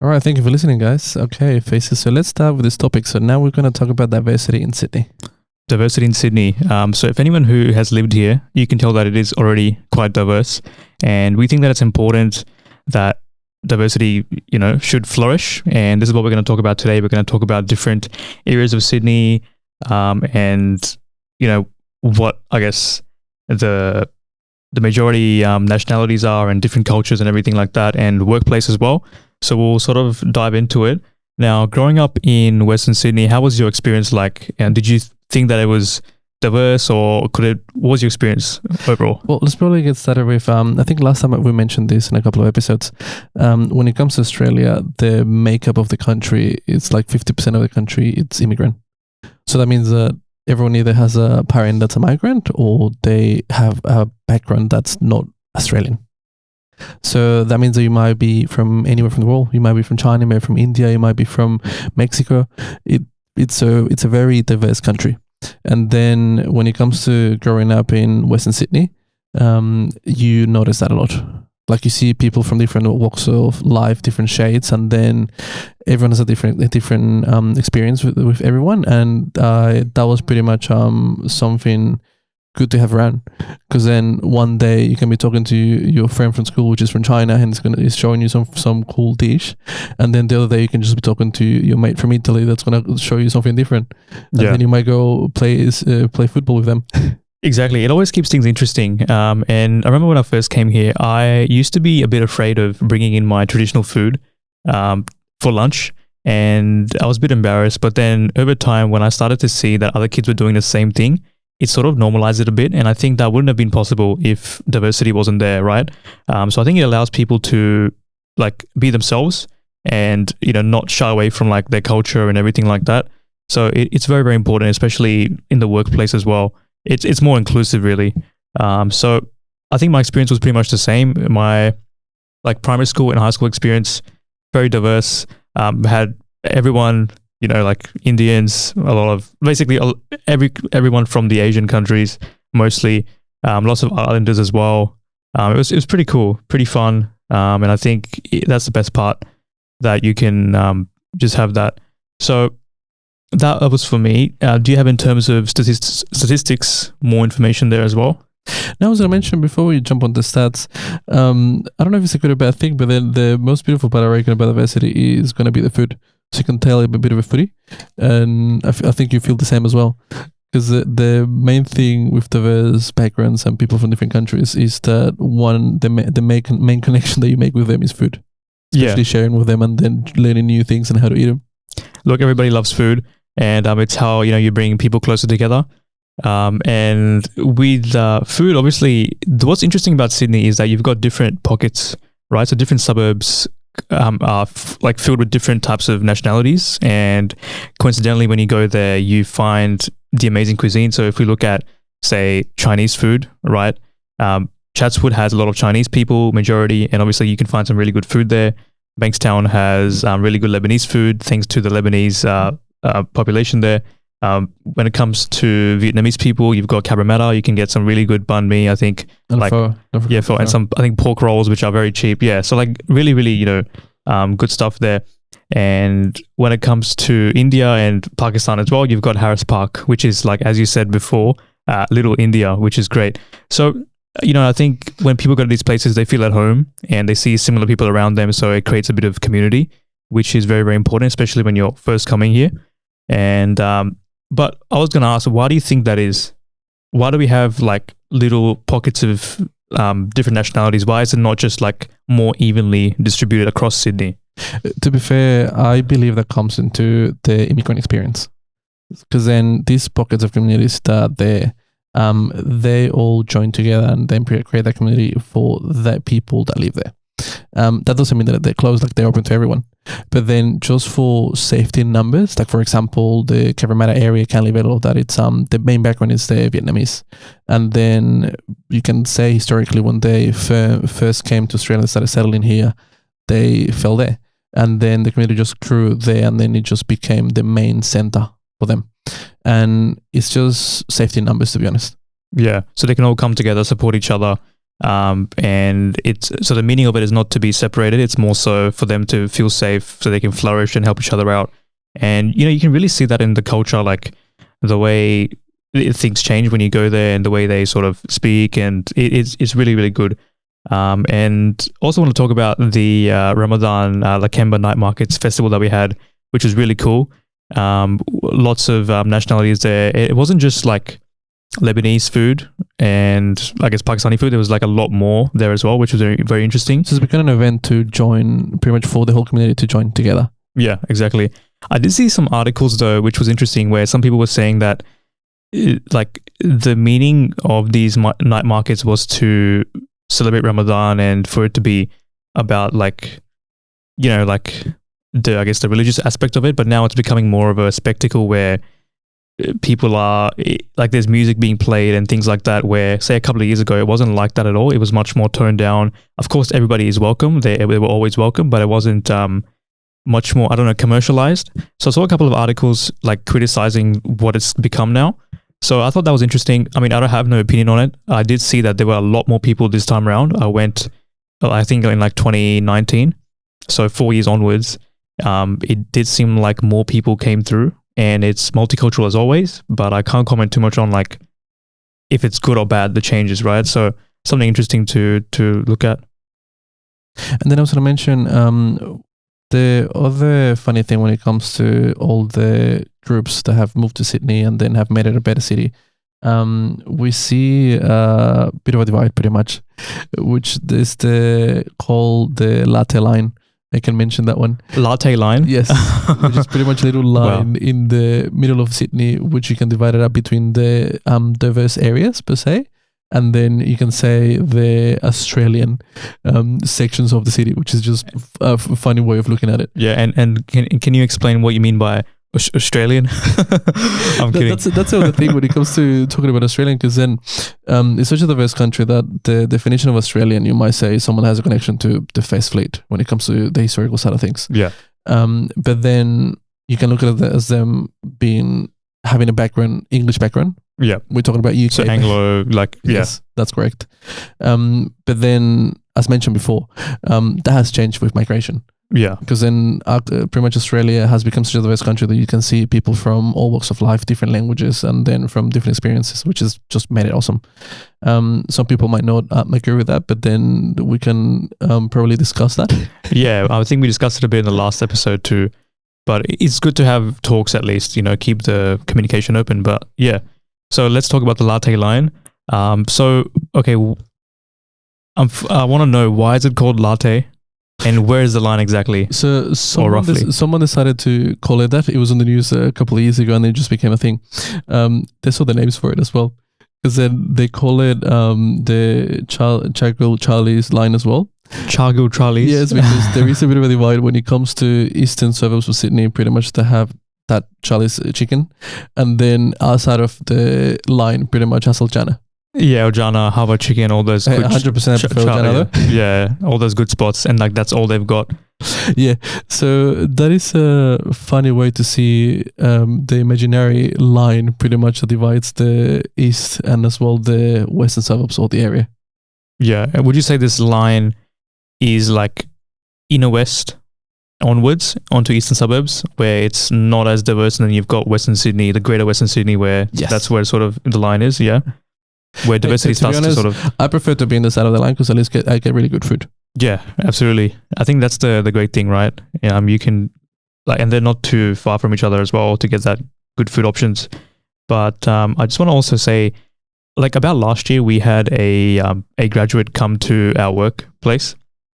All right, thank you for listening, guys. Okay, Faces. So let's start with this topic. So now we're going to talk about diversity in Sydney. Diversity in Sydney. So if anyone who has lived here, you can tell that it is already quite diverse. And we think that it's important that diversity, should flourish. And this is what we're going to talk about today. We're going to talk about different areas of Sydney, and, what I guess the majority nationalities are and different cultures and everything like that, and workplace as well. So we'll sort of dive into it. Now, growing up in Western Sydney, how was your experience like? And did you think that it was diverse, or what was your experience overall? Well, let's probably get started with, I think last time we mentioned this in a couple of episodes. When it comes to Australia, the makeup of the country, it's like 50% of the country, it's immigrant. So that means that everyone either has a parent that's a migrant or they have a background that's not Australian. So that means that you might be from anywhere from the world. You might be from China, you might be from India, you might be from Mexico. It's a very diverse country. And then when it comes to growing up in Western Sydney, you notice that a lot. Like you see people from different walks of life, different shades, and then everyone has a different experience with everyone. And that was pretty much something good to have around, because then one day you can be talking to your friend from school, which is from China, and it's showing you some cool dish, and then the other day you can just be talking to your mate from Italy that's gonna show you something different, and then you might go play football with them. Exactly. It always keeps things interesting. And I remember when I first came here, I used to be a bit afraid of bringing in my traditional food for lunch, and I was a bit embarrassed. But then over time, when I started to see that other kids were doing the same thing, it sort of normalized it a bit. And I think that wouldn't have been possible if diversity wasn't there, right? So I think it allows people to be themselves and, not shy away from their culture and everything like that. So it's very, very important, especially in the workplace as well. It's more inclusive, really. So I think my experience was pretty much the same. My primary school and high school experience, very diverse. Had everyone, Indians, a lot of basically everyone from the Asian countries, mostly. Lots of islanders as well. It was pretty cool, pretty fun. And I think that's the best part, that you can just have that. So that was for me. Do you have, in terms of statistics, more information there as well? Now, as I mentioned before we jump on the stats, I don't know if it's a good or bad thing, but then the most beautiful part I reckon about diversity is going to be the food. So you can tell I'm a bit of a foodie, and I think you feel the same as well. Because the main thing with diverse backgrounds and people from different countries is that the main connection that you make with them is food. Especially sharing with them and then learning new things and how to eat them. Look, everybody loves food, and it's how you bring people closer together. And with food, obviously, what's interesting about Sydney is that you've got different pockets, right? So different suburbs are filled with different types of nationalities, and coincidentally, when you go there, you find the amazing cuisine. So if we look at, say, Chinese food, right? Chatswood has a lot of Chinese people, majority, and obviously you can find some really good food there. Bankstown has really good Lebanese food, thanks to the Lebanese population there. When it comes to Vietnamese people, you've got Cabramatta. You can get some really good banh mi, I think. And pho. And some, I think, pork rolls, which are very cheap. Yeah, so really, really, good stuff there. And when it comes to India and Pakistan as well, you've got Harris Park, which is, as you said before, Little India, which is great. So, I think when people go to these places, they feel at home and they see similar people around them. So it creates a bit of community, which is very, very important, especially when you're first coming here. And but I was going to ask, why do you think that is? Why do we have little pockets of different nationalities? Why is it not just more evenly distributed across Sydney? To be fair, I believe that comes into the immigrant experience, because then these pockets of communities that they all join together and then create that community for the people that live there. That doesn't mean that they're closed, they're open to everyone. But then just for safety in numbers, for example, the Cabramatta area can live a lot of that. It's the main background is the Vietnamese. And then you can say historically when they first came to Australia and started settling here, they fell there. And then the community just grew there, and then it just became the main center for them. And it's just safety in numbers, to be honest. Yeah, so they can all come together, support each other, And it's so the meaning of it is not to be separated. It's more so for them to feel safe so they can flourish and help each other out. And, you know, you can really see that in the culture, like the way things change when you go there and the way they sort of speak. And it's really, really good. And also want to talk about the Ramadan Lakemba Night Markets festival that we had, which was really cool. Lots of nationalities there. It wasn't just like Lebanese food and I guess Pakistani food. There was like a lot more there as well, which was very, very interesting. So it's become an event to join, pretty much for the whole community to join together. Yeah, exactly. I did see some articles though, which was interesting, where some people were saying that like the meaning of these night markets was to celebrate Ramadan and for it to be about like, you know, like I guess the religious aspect of it, but now it's becoming more of a spectacle where people are like there's music being played and things like that, where say a couple of years ago it wasn't like that at all. It was much more toned down. Of course everybody is welcome, they were always welcome, but it wasn't much more, I don't know, commercialized. So I saw a couple of articles like criticizing what it's become now. So I thought that was interesting. I mean, I don't have no opinion on it. I did see that there were a lot more people this time around. I went, I think in like 2019, so 4 years onwards. It did seem like more people came through, and it's multicultural as always, but I can't comment too much on like if it's good or bad, the changes, right? So something interesting to look at. And then I was going to mention the other funny thing when it comes to all the groups that have moved to Sydney and then have made it a better city. We see a bit of a divide pretty much, which is called the latte line. I can mention that one. Latte line? Yes. Which is pretty much a little line in the middle of Sydney, which you can divide it up between the diverse areas per se. And then you can say the Australian sections of the city, which is just a funny way of looking at it. Yeah, and can you explain what you mean by Australian? I'm kidding. That's the other thing when it comes to talking about Australian, because then it's such a diverse country that the definition of Australian, you might say someone has a connection to the First Fleet when it comes to the historical side of things. Yeah. But then you can look at it as them having a background, English background. Yeah. We're talking about UK. So Anglo, like, yes, that's correct. But then, as mentioned before, that has changed with migration. Yeah. Because then pretty much Australia has become such a diverse country that you can see people from all walks of life, different languages, and then from different experiences, which has just made it awesome. Some people might not agree with that, but then we can probably discuss that. Yeah, I think we discussed it a bit in the last episode too, but it's good to have talks at least, you know, keep the communication open. But yeah, so let's talk about the latte line. Okay, I want to know, why is it called latte? And where is the line exactly? So someone decided to call it that. It was on the news a couple of years ago, and it just became a thing. They saw the names for it as well, because then they call it the Chagil Charlie's line as well. Chagil Charlie's? Yes, because there is a bit of a divide when it comes to eastern suburbs of Sydney. Pretty much they have that Charlie's chicken, and then outside of the line, pretty much Hasseljana. Yeah, Ojana, Hava chicken, all those good 100% prefer Ojana though. Yeah, all those good spots, and like that's all they've got. Yeah, so that is a funny way to see the imaginary line pretty much that divides the east and as well the western suburbs or the area. Yeah, would you say this line is like inner west onwards onto eastern suburbs, where it's not as diverse, and then you've got Western Sydney, the greater Western Sydney, where that's where sort of the line is, yeah? Where diversity starts to sort of... I prefer to be in the side of the line because at least I get really good food. Yeah, absolutely. I think that's the great thing, right? You can, like, and they're not too far from each other as well to get that good food options. But I just want to also say, like, about last year, we had a graduate come to our workplace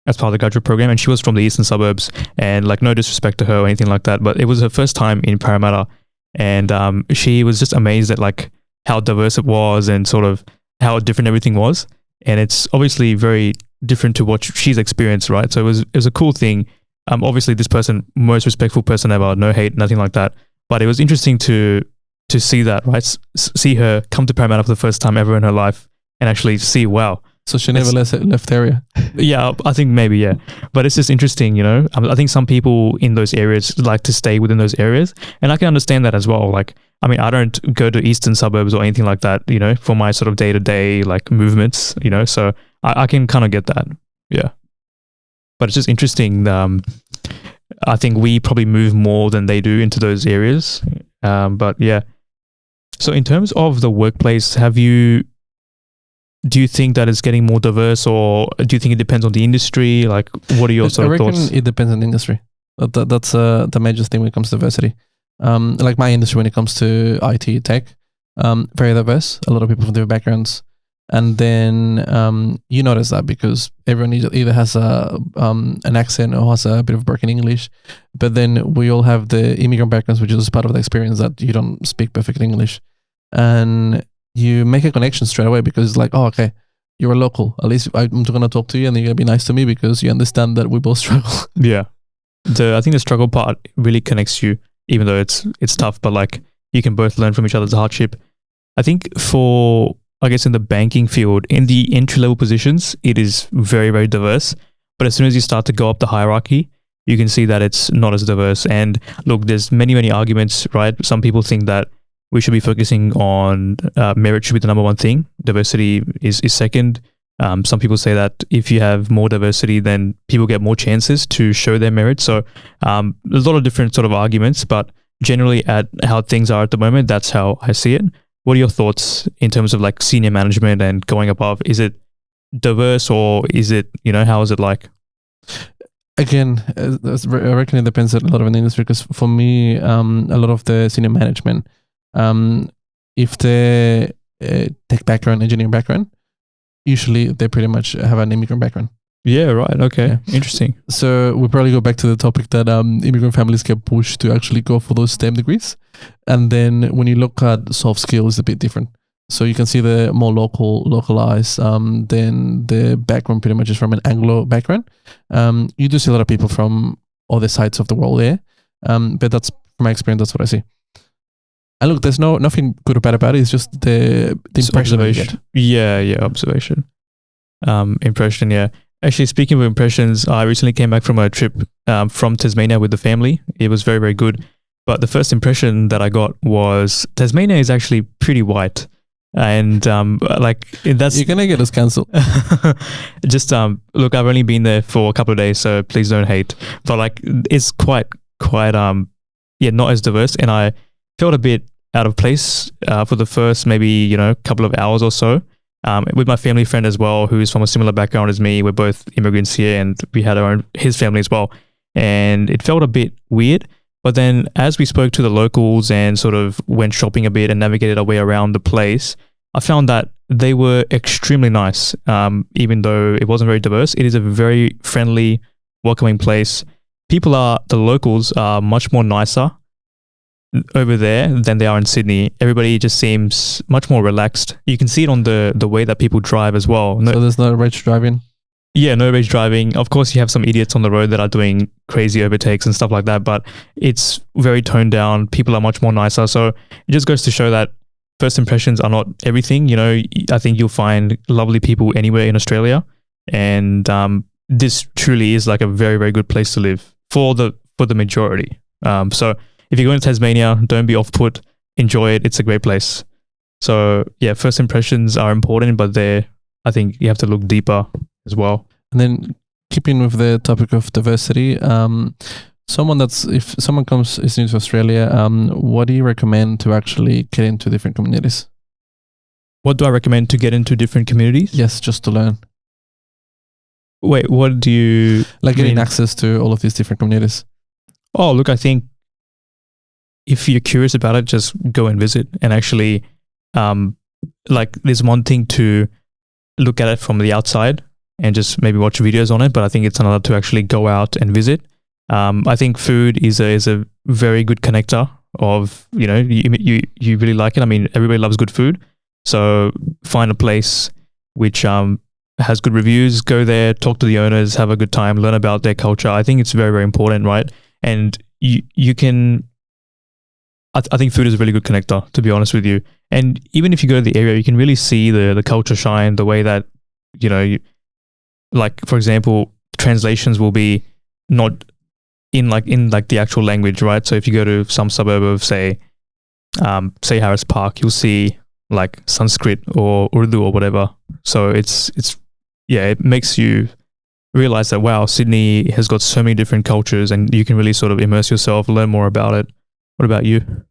as part of the graduate program, and she was from the eastern suburbs, and like, no disrespect to her or anything like that, but it was her first time in Parramatta, and she was just amazed at like how diverse it was and sort of how different everything was. And it's obviously very different to what she's experienced, right? So it was a cool thing. Obviously this person, most respectful person ever, no hate, nothing like that. But it was interesting to see that, right? See her come to Parramatta for the first time ever in her life and actually see, wow. So she never left area. Yeah, I think maybe, yeah. But it's just interesting, you know. I think some people in those areas like to stay within those areas. And I can understand that as well. Like, I mean, I don't go to eastern suburbs or anything like that, you know, for my sort of day-to-day like movements, you know. So I can kind of get that. Yeah. But it's just interesting. I think we probably move more than they do into those areas. But yeah. So in terms of the workplace, do you think that it's getting more diverse, or do you think it depends on the industry? Like, what are your sort of thoughts? I reckon it depends on the industry. That's the major thing when it comes to diversity. Like my industry, when it comes to IT tech, very diverse. A lot of people from different backgrounds, and then you notice that because everyone either has an accent or has a bit of broken English, but then we all have the immigrant backgrounds, which is part of the experience that you don't speak perfect English, and you make a connection straight away because it's like, oh, okay, you're a local. At least I'm going to talk to you and you're going to be nice to me because you understand that we both struggle. Yeah. I think the struggle part really connects you, even though it's tough, but like you can both learn from each other's hardship. I think I guess in the banking field, in the entry-level positions, it is very, very diverse. But as soon as you start to go up the hierarchy, you can see that it's not as diverse. And look, there's many, many arguments, right? Some people think that we should be focusing on merit should be the number one thing. Diversity is second. Some people say that if you have more diversity, then people get more chances to show their merit. So there's a lot of different sort of arguments, but generally at how things are at the moment, that's how I see it. What are your thoughts in terms of like senior management and going above? Is it diverse, or is it, how is it like? Again, I reckon it depends a lot on the industry, because for me, a lot of the senior management, if they're tech background, engineering background, usually they pretty much have an immigrant background. Yeah, right. Okay. Yeah. Interesting. So we probably go back to the topic that immigrant families get pushed to actually go for those STEM degrees. And then when you look at soft skills, it's a bit different. So you can see the more localized, then the background pretty much is from an Anglo background. You do see a lot of people from other sides of the world there. But that's, from my experience, that's what I see. And look, there's nothing good or bad about it. It's just the impression that you get. Yeah, observation. Impression, yeah. Actually, speaking of impressions, I recently came back from a trip from Tasmania with the family. It was very, very good. But the first impression that I got was Tasmania is actually pretty white. And that's... You're going to get us cancelled. Just, look, I've only been there for a couple of days, so please don't hate. But like, it's quite, not as diverse. And I felt a bit out of place for the first maybe, couple of hours or so. With my family friend as well, who's from a similar background as me. We're both immigrants here, and we had his family as well. And it felt a bit weird. But then as we spoke to the locals and sort of went shopping a bit and navigated our way around the place, I found that they were extremely nice. Even though it wasn't very diverse, it is a very friendly, welcoming place. The locals are much more nicer over there than they are in Sydney. Everybody just seems much more relaxed. You can see it on the way that people drive as well. So there's no rage driving? Yeah, no rage driving. Of course, you have some idiots on the road that are doing crazy overtakes and stuff like that, but it's very toned down. People are much more nicer. So it just goes to show that first impressions are not everything. I think you'll find lovely people anywhere in Australia. And this truly is like a very, very good place to live for the majority. So if you're going to Tasmania, don't be off-put. Enjoy it. It's a great place. So yeah, first impressions are important, but I think you have to look deeper as well. And then keeping with the topic of diversity, if someone is new to Australia, what do you recommend to actually get into different communities? What do I recommend to get into different communities? Yes, just to learn. Wait, what do you like getting access to all of these different communities? Oh, look, I think if you're curious about it, just go and visit. And actually, there's one thing to look at it from the outside and just maybe watch videos on it, but I think it's another to actually go out and visit. I think food is a very good connector of, you really like it. I mean, everybody loves good food. So find a place which has good reviews, go there, talk to the owners, have a good time, learn about their culture. I think it's very, very important, right? And you can... I think food is a really good connector, to be honest with you. And even if you go to the area, you can really see the culture shine, the way that, for example, translations will be not in the actual language, right? So if you go to some suburb of, say Harris Park, you'll see like Sanskrit or Urdu or whatever. So it's it makes you realize that, wow, Sydney has got so many different cultures and you can really sort of immerse yourself, learn more about it. What about you?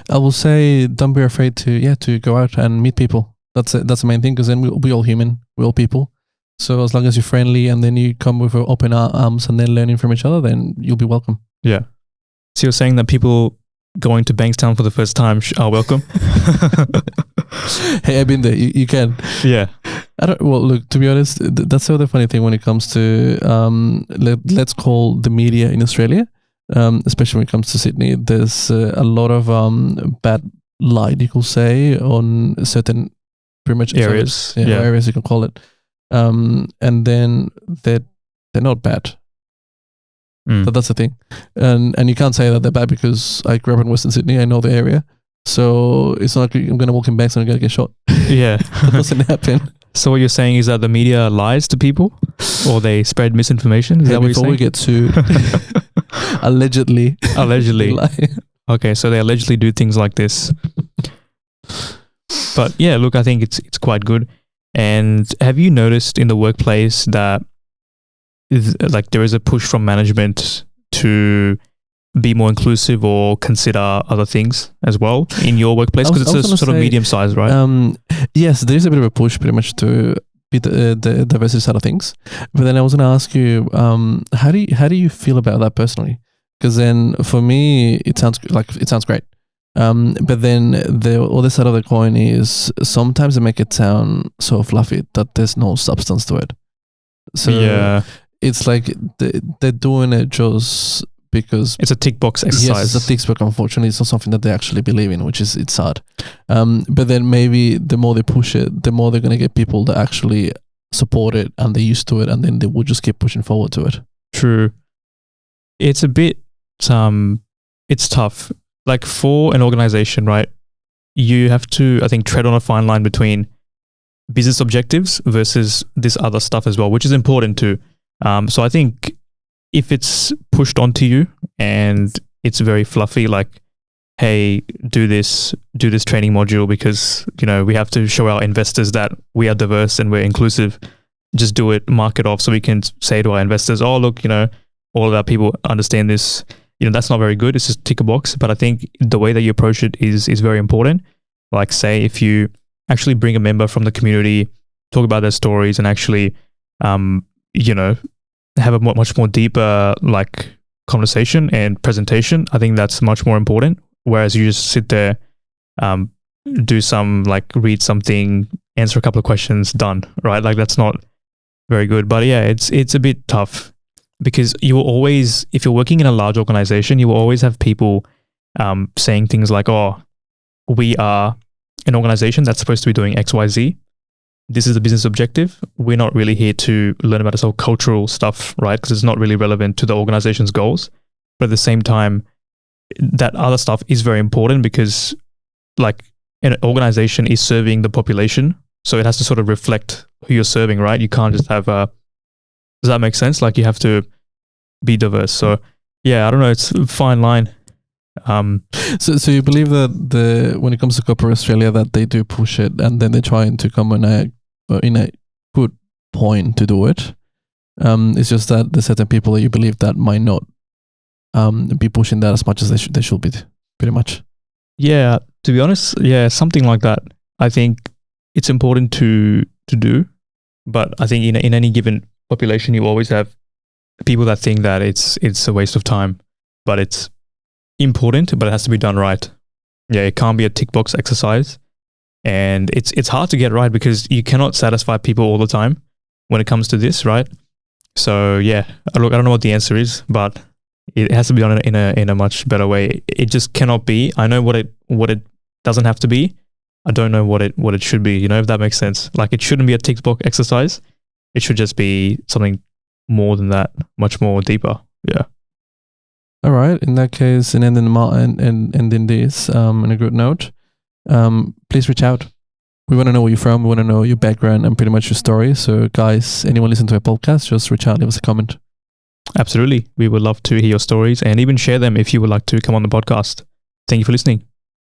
I will say, don't be afraid to go out and meet people. That's it. That's the main thing, because then we're all human, we're all people. So as long as you're friendly and then you come with open arms and then learning from each other, then you'll be welcome. Yeah. So you're saying that people going to Bankstown for the first time are welcome? Hey, I've been there. You can. Yeah. Well, look, to be honest, that's the other funny thing when it comes to let's call the media in Australia, especially when it comes to Sydney. There's a lot of bad light, you could say, on certain pretty much areas. Areas you can call it. And then they're not bad. So that's the thing. And you can't say that they're bad because I grew up in Western Sydney. I know the area. So it's not like I'm going to walk in Banks and I'm going to get shot. Yeah. That doesn't happen. So what you're saying is that the media lies to people or they spread misinformation? Is that what you're saying? Before we get sued, allegedly. Lie. Okay, so they allegedly do things like this. But yeah, look, I think it's quite good. And have you noticed in the workplace that there is a push from management to be more inclusive or consider other things as well in your workplace? Because it's a sort of medium size, right? Yes, there is a bit of a push pretty much to be the diversity side of things. But then I was going to ask you, how do you feel about that personally? Because then for me, it sounds great. But then the other side of the coin is sometimes they make it sound so fluffy that there's no substance to it. So yeah, it's like they're doing it just because it's a tick box exercise. Yes, it's a tick box. Unfortunately, it's not something that they actually believe in, which is it's sad. But then maybe the more they push it, the more they're gonna get people that actually support it and they're used to it, and then they will just keep pushing forward to it. True. It's a bit it's tough. Like for an organization, right? You have to, I think, tread on a fine line between business objectives versus this other stuff as well, which is important too. So I think if it's pushed onto you and it's very fluffy, like, hey, do this training module because, we have to show our investors that we are diverse and we're inclusive. Just do it, mark it off so we can say to our investors, oh, look, all of our people understand this. That's not very good. It's just tick a box. But I think the way that you approach it is very important. Like, say, if you actually bring a member from the community, talk about their stories and actually, have a much more deeper conversation and presentation, I think that's much more important. Whereas you just sit there, do some read something, answer a couple of questions, done, right? That's not very good. But yeah, it's a bit tough because you will always, if you're working in a large organization, you will always have people saying things like, oh, we are an organization that's supposed to be doing X, Y, Z. This is the business objective. We're not really here to learn about this whole cultural stuff, right? Because it's not really relevant to the organization's goals. But at the same time, that other stuff is very important because an organization is serving the population. So it has to sort of reflect who you're serving, right? You can't just have does that make sense? You have to be diverse. So yeah, I don't know. It's a fine line. So you believe that when it comes to corporate Australia, that they do push it and then they're trying to come in a good point to do it. It's just that there's certain people that you believe that might not be pushing that as much as they should be, pretty much. Yeah, to be honest, yeah, something like that. I think it's important to do, but I think in any given population, you always have people that think that it's a waste of time, but it's important, but it has to be done right. Yeah, it can't be a tick box exercise, and it's hard to get right because you cannot satisfy people all the time when it comes to this, right? So yeah, look, I don't know what the answer is, but it has to be done in a much better way. It just cannot be. I know what it doesn't have to be. I don't know what it should be. If that makes sense. It shouldn't be a tick box exercise. It should just be something more than that, much more deeper. Yeah. All right. In that case, and ending this on a good note, please reach out. We want to know where you're from. We want to know your background and pretty much your story. So, guys, anyone listen to a podcast, just reach out, leave us a comment. Absolutely. We would love to hear your stories and even share them if you would like to come on the podcast. Thank you for listening.